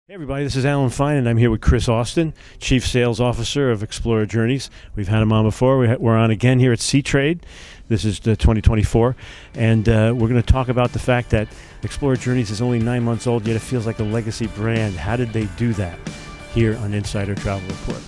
Hey everybody, this is Alan Fine, and I'm here with Chris Austin, Chief Sales Officer of Explora Journeys. We've had him on before. We're on again here at Sea Trade. This is the 2024, and we're going to talk about the fact that Explora Journeys is only 9 months old, yet it feels like a legacy brand. How did they do that? Here on Insider Travel Report.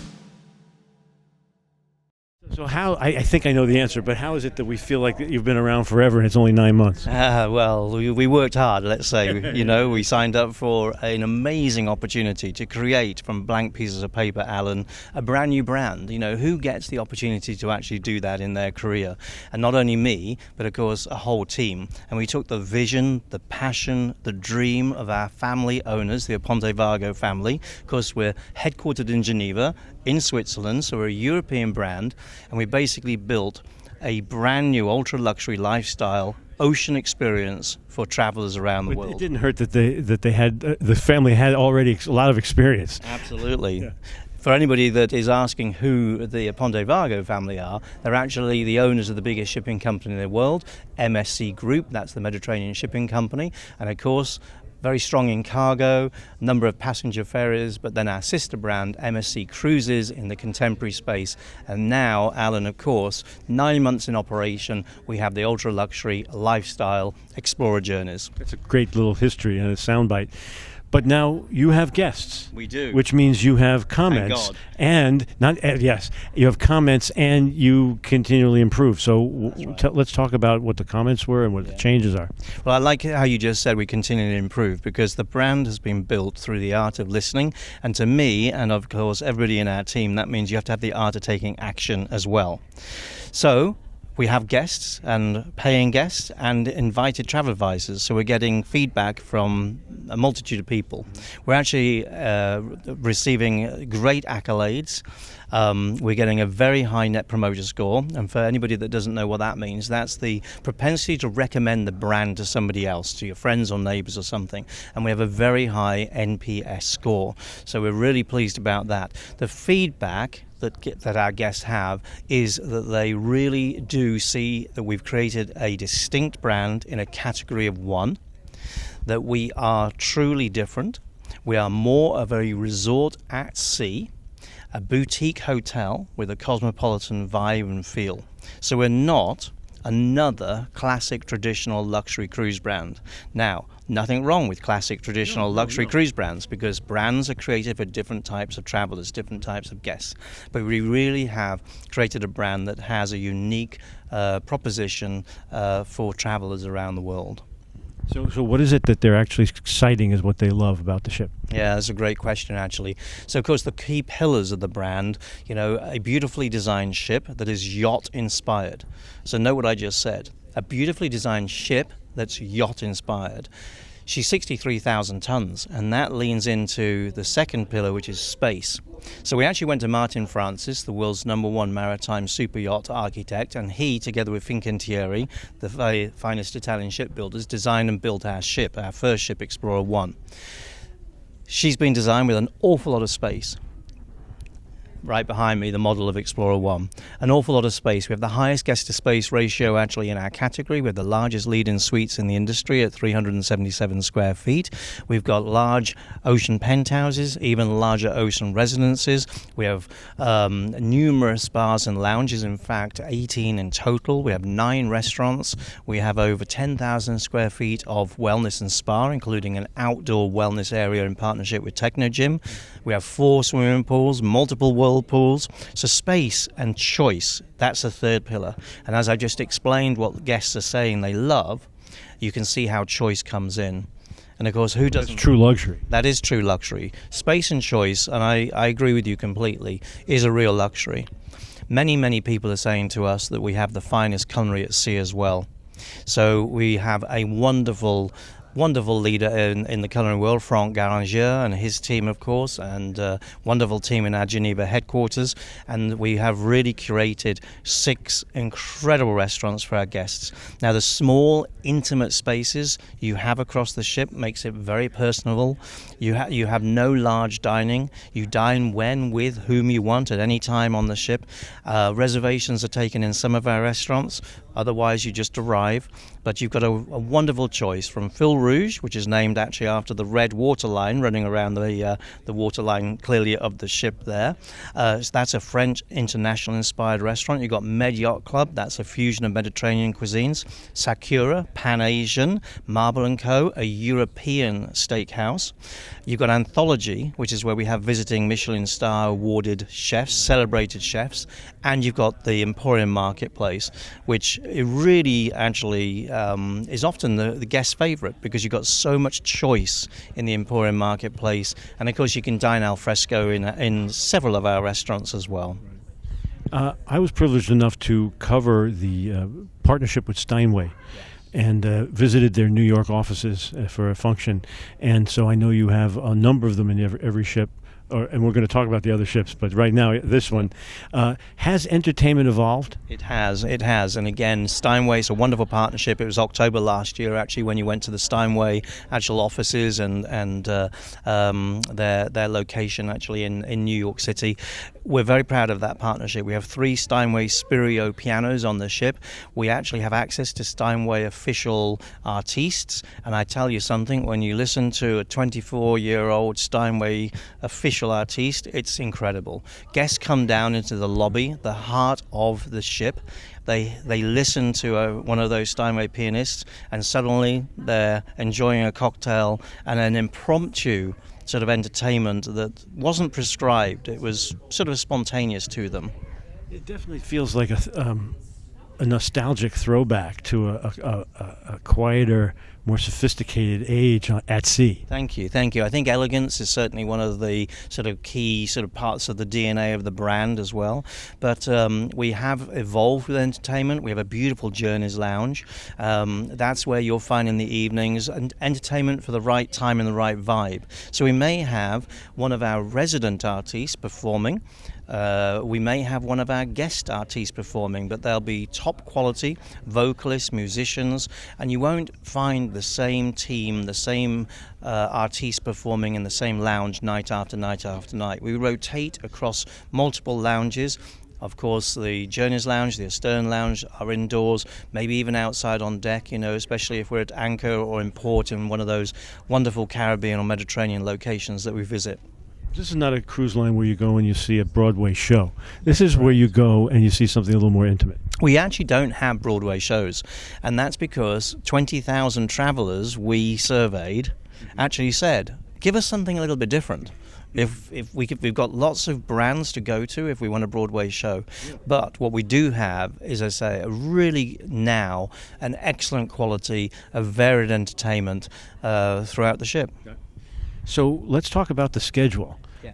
So I think I know the answer, but how is it that we feel like you've been around forever and it's only 9 months? Well, we worked hard, let's say. We signed up for an amazing opportunity to create from blank pieces of paper, Alan, a brand new brand. Who gets the opportunity to actually do that in their career? And not only me, but of course a whole team. And we took the vision, the passion, the dream of our family owners, the Aponte Vargo family. Of course, we're headquartered in Geneva, in Switzerland, so we're a European brand, and we basically built a brand new ultra-luxury lifestyle ocean experience for travelers around the world. It didn't hurt that they had the family had already a lot of experience. Absolutely. Yeah. For anybody that is asking who the Aponte Vargo family are, they're actually the owners of the biggest shipping company in the world, MSC Group, that's the Mediterranean Shipping Company, and of course very strong in cargo, number of passenger ferries, but then our sister brand, MSC Cruises, in the contemporary space. And now, Alan, of course, 9 months in operation, we have the ultra-luxury lifestyle Explora Journeys. It's a great little history and a soundbite. But now you have guests. We do. Which means you have comments. You have comments and you continually improve. So let's talk about what the comments were and what the changes are. Well, I like how you just said we continually improve, because the brand has been built through the art of listening. And to me, and of course everybody in our team, that means you have to have the art of taking action as well. So we have guests and paying guests and invited travel advisors, so we're getting feedback from a multitude of people. We're actually receiving great accolades. We're getting a very high net promoter score, and for anybody that doesn't know what that means, that's the propensity to recommend the brand to somebody else, to your friends or neighbors or something, and we have a very high NPS score, so we're really pleased about that. The feedback that our guests have is that they really do see that we've created a distinct brand in a category of one, that we are truly different. We are more of a resort at sea, a boutique hotel with a cosmopolitan vibe and feel. So we're not another classic traditional luxury cruise brand. Now, nothing wrong with classic traditional luxury cruise brands, because brands are created for different types of travelers, different types of guests. But we really have created a brand that has a unique proposition for travelers around the world. So what is it that they're actually citing as what they love about the ship? Yeah, that's a great question, actually. So, of course, the key pillars of the brand, a beautifully designed ship that is yacht-inspired. So note what I just said. A beautifully designed ship that's yacht-inspired. She's 63,000 tons, and that leans into the second pillar, which is space. So we actually went to Martin Francis, the world's #1 maritime super yacht architect, and he, together with Fincantieri, the very finest Italian shipbuilders, designed and built our ship, our first ship, Explora 1. She's been designed with an awful lot of space. Right behind me, the model of Explora 1. An awful lot of space. We have the highest guest-to-space ratio actually in our category. We have the largest lead-in suites in the industry at 377 square feet. We've got large ocean penthouses, even larger ocean residences. We have numerous bars and lounges, in fact 18 in total. We have 9 restaurants. We have over 10,000 square feet of wellness and spa, including an outdoor wellness area in partnership with Techno Gym. We have 4 swimming pools, multiple whirlpools. So space and choice, that's the third pillar. And as I just explained what guests are saying they love, you can see how choice comes in. And of course, who doesn't? That's true luxury. That is true luxury. Space and choice, and I agree with you completely, is a real luxury. Many people are saying to us that we have the finest culinary at sea as well. So we have a wonderful leader in the culinary world, Franck Garangier, and his team, of course, and wonderful team in our Geneva headquarters. And we have really curated 6 incredible restaurants for our guests. Now, the small, intimate spaces you have across the ship makes it very personable. You have no large dining. You dine when, with whom you want at any time on the ship. Reservations are taken in some of our restaurants. Otherwise, you just arrive. but you've got a wonderful choice from Fil Rouge, which is named actually after the red water line running around the water line clearly of the ship there. So that's a French international inspired restaurant. You've got Med Yacht Club, that's a fusion of Mediterranean cuisines. Sakura, Pan-Asian. Marble & Co., a European steakhouse. You've got Anthology, which is where we have visiting Michelin star awarded chefs, celebrated chefs, and you've got the Emporium Marketplace, which it really actually is often the guest favourite because you've got so much choice in the Emporium Marketplace, and of course you can dine al fresco in several of our restaurants as well. I was privileged enough to cover the partnership with Steinway and visited their New York offices for a function. And so I know you have a number of them in every ship. And we're going to talk about the other ships, but right now, this one. Has entertainment evolved? It has. And again, Steinway is a wonderful partnership. It was October last year, actually, when you went to the Steinway actual offices and their location, actually, in New York City. We're very proud of that partnership. We have 3 Steinway Spirio pianos on the ship. We actually have access to Steinway official artistes. And I tell you something, when you listen to a 24-year-old Steinway official artiste, it's incredible. Guests come down into the lobby, the heart of the ship. They listen to one of those Steinway pianists, and suddenly they're enjoying a cocktail and an impromptu sort of entertainment that wasn't prescribed. It was sort of spontaneous to them. It definitely feels like a nostalgic throwback to a quieter, more sophisticated age at sea. Thank you. I think elegance is certainly one of the sort of key sort of parts of the DNA of the brand as well. But we have evolved with entertainment. We have a beautiful Journeys lounge. That's where you'll find in the evenings entertainment for the right time and the right vibe. So we may have one of our resident artists performing. We may have one of our guest artists performing, but they'll be top quality vocalists, musicians, and you won't find the same team, the same artists performing in the same lounge night after night after night. We rotate across multiple lounges. Of course, the Journeys Lounge, the Astern Lounge are indoors, maybe even outside on deck, especially if we're at anchor or in port in one of those wonderful Caribbean or Mediterranean locations that we visit. This is not a cruise line where you go and you see a Broadway show. This is where you go and you see something a little more intimate. We actually don't have Broadway shows, and that's because 20,000 travelers we surveyed actually said, give us something a little bit different. We've got lots of brands to go to if we want a Broadway show. But what we do have is, I say, an excellent quality of varied entertainment throughout the ship. Okay. So let's talk about the schedule. Yeah.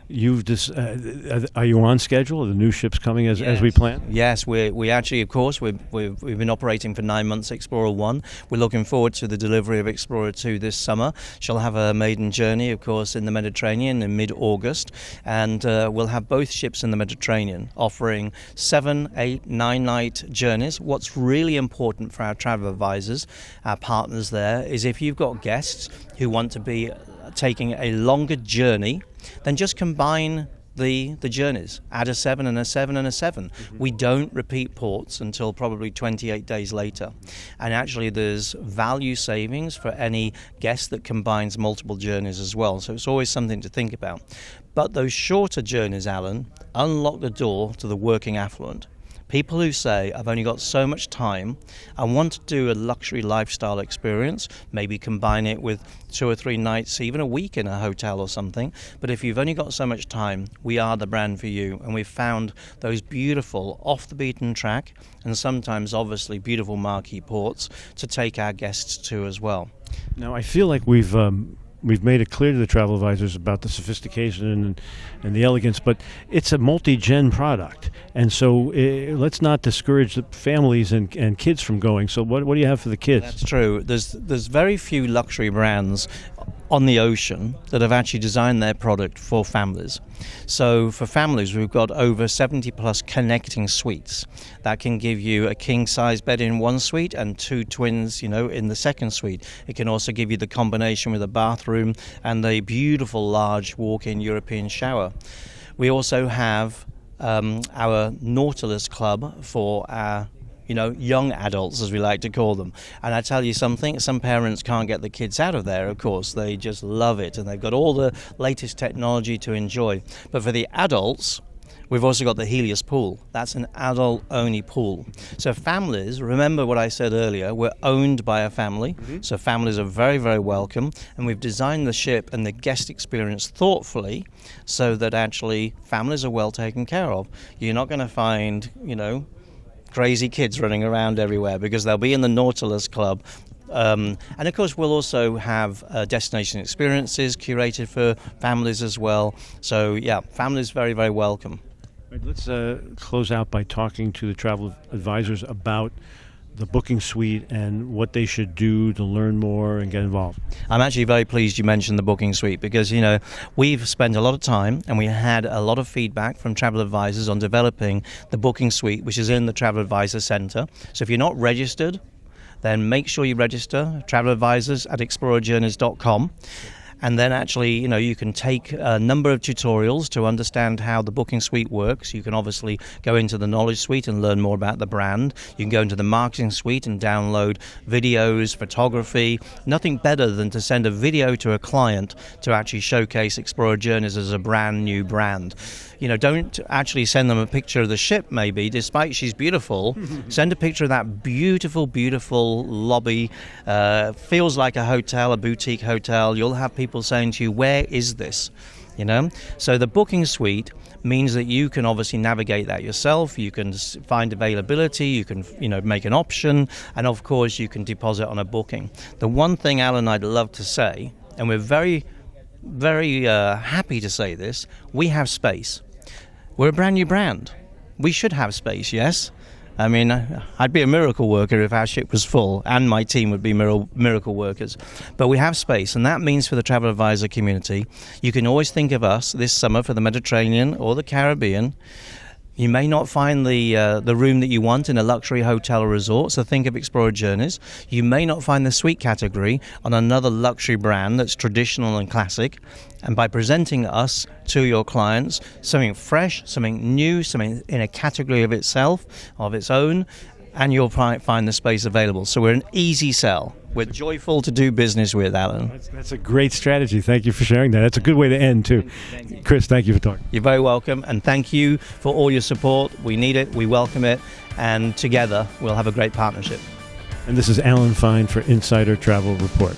Are you on schedule? Are the new ships coming as we plan? Yes, we actually, of course, we've been operating for 9 months, Explorer 1. We're looking forward to the delivery of Explorer 2 this summer. She'll have a maiden journey, of course, in the Mediterranean in mid-August, and we'll have both ships in the Mediterranean offering 7, 8, 9-night journeys. What's really important for our travel advisors, our partners there, is if you've got guests who want to be taking a longer journey, then just combine the journeys. Add a 7 and a 7 and a 7. Mm-hmm. We don't repeat ports until probably 28 days later. And actually there's value savings for any guest that combines multiple journeys as well. So it's always something to think about. But those shorter journeys, Alan, unlock the door to the working affluent. People who say, I've only got so much time, I want to do a luxury lifestyle experience, maybe combine it with 2 or 3 nights, even a week in a hotel or something. But if you've only got so much time, we are the brand for you. And we've found those beautiful off the beaten track and sometimes obviously beautiful marquee ports to take our guests to as well. Now, I feel like we've made it clear to the travel advisors about the sophistication and the elegance, but it's a multi-gen product. And so let's not discourage the families and kids from going. So what do you have for the kids? That's true. There's very few luxury brands on the ocean that have actually designed their product for families. So for families, we've got over 70 plus connecting suites that can give you a king size bed in one suite and 2 twins, in the second suite. It can also give you the combination with a bathroom and a beautiful large walk-in European shower. We also have our Nautilus Club for our young adults, as we like to call them. And I tell you something, some parents can't get the kids out of there, of course. They just love it, and they've got all the latest technology to enjoy. But for the adults, we've also got the Helios pool. That's an adult-only pool. So families, remember what I said earlier, we're owned by a family, so families are very, very welcome, and we've designed the ship and the guest experience thoughtfully so that actually families are well taken care of. You're not going to find, crazy kids running around everywhere, because they'll be in the Nautilus Club. And of course we'll also have destination experiences curated for families as well. So yeah, families very, very welcome. Right, let's close out by talking to the travel advisors about the booking suite and what they should do to learn more and get involved. I'm actually very pleased you mentioned the booking suite, because we've spent a lot of time and we had a lot of feedback from travel advisors on developing the booking suite, which is in the Travel Advisor Center. So if you're not registered, then make sure you register, travel advisors at explorajourneys.com. And then actually, you can take a number of tutorials to understand how the booking suite works. You can obviously go into the knowledge suite and learn more about the brand. You can go into the marketing suite and download videos, photography. Nothing better than to send a video to a client to actually showcase Explora Journeys as a brand new brand. Don't actually send them a picture of the ship, maybe, despite she's beautiful. Send a picture of that beautiful, beautiful lobby. Feels like a hotel, a boutique hotel. You'll have people saying to you, where is this? So the booking suite means that you can obviously navigate that yourself. You can find availability, you can make an option, and of course you can deposit on a booking. The one thing, Alan, I'd love to say, and we're very, very happy to say this, we have space. We're a brand new brand. We should have space, yes? I mean, I'd be a miracle worker if our ship was full, and my team would be miracle workers. But we have space, and that means for the travel advisor community, you can always think of us this summer for the Mediterranean or the Caribbean. You may not find the room that you want in a luxury hotel or resort, so think of Explora Journeys. You may not find the suite category on another luxury brand that's traditional and classic. And by presenting us to your clients, something fresh, something new, something in a category of itself, of its own, and you'll find the space available. So we're an easy sell. We're joyful to do business with, Alan. That's a great strategy. Thank you for sharing that. That's a good way to end, too. Thank you. Chris, thank you for talking. You're very welcome, and thank you for all your support. We need it, we welcome it, and together we'll have a great partnership. And this is Alan Fine for Insider Travel Report.